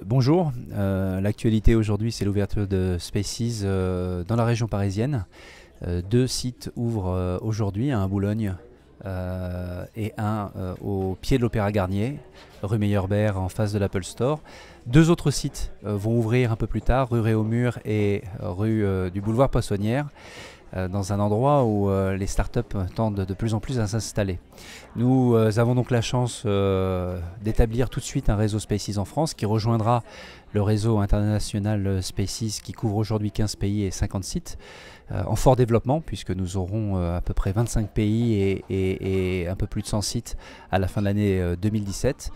Bonjour, l'actualité aujourd'hui c'est l'ouverture de Spaces dans la région parisienne. Deux sites ouvrent aujourd'hui, un à Boulogne et un au pied de l'Opéra Garnier, rue Meyerbeer en face de l'Apple Store. Deux autres sites vont ouvrir un peu plus tard, rue Réaumur et rue du boulevard Poissonnière, dans un endroit où les startups tendent de plus en plus à s'installer. Nous avons donc la chance d'établir tout de suite un réseau Spaces en France qui rejoindra le réseau international Spaces qui couvre aujourd'hui 15 pays et 50 sites en fort développement, puisque nous aurons à peu près 25 pays et un peu plus de 100 sites à la fin de l'année 2017.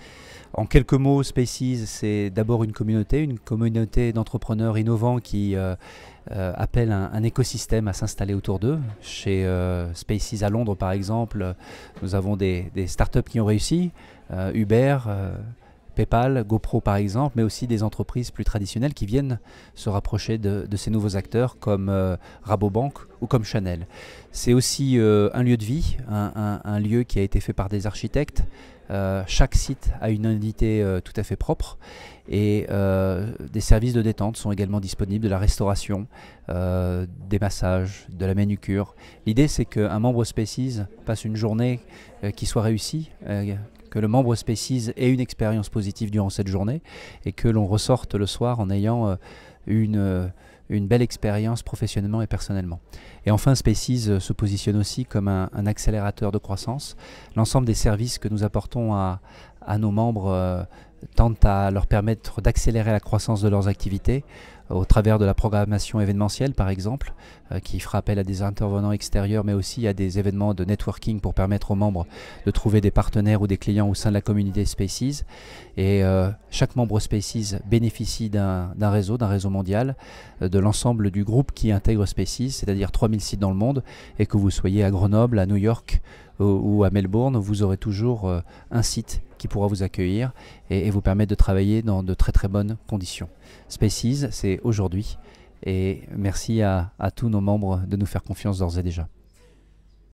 En quelques mots, Spaces, c'est d'abord une communauté d'entrepreneurs innovants qui appellent un écosystème à s'installer autour d'eux. Chez Spaces à Londres, par exemple, nous avons des startups qui ont réussi, Uber, PayPal, GoPro par exemple, mais aussi des entreprises plus traditionnelles qui viennent se rapprocher de ces nouveaux acteurs comme Rabobank ou comme Chanel. C'est aussi un lieu de vie, un lieu qui a été fait par des architectes. Chaque site a une identité tout à fait propre et des services de détente sont également disponibles, de la restauration, des massages, de la manucure. L'idée c'est qu'un membre Spaces passe une journée qui soit réussie, que le membre Spaces ait une expérience positive durant cette journée et que l'on ressorte le soir en ayant une belle expérience professionnellement et personnellement. Et enfin, Spaces se positionne aussi comme un accélérateur de croissance. L'ensemble des services que nous apportons à nos membres tendent à leur permettre d'accélérer la croissance de leurs activités au travers de la programmation événementielle par exemple, qui fera appel à des intervenants extérieurs mais aussi à des événements de networking pour permettre aux membres de trouver des partenaires ou des clients au sein de la communauté Spaces. Et chaque membre Spaces bénéficie d'un réseau mondial, de l'ensemble du groupe qui intègre Spaces, c'est-à-dire 3000 sites dans le monde, et que vous soyez à Grenoble, à New York ou à Melbourne, vous aurez toujours un site qui pourra vous accueillir et vous permettre de travailler dans de très très bonnes conditions. Spaces, c'est aujourd'hui et merci à tous nos membres de nous faire confiance d'ores et déjà.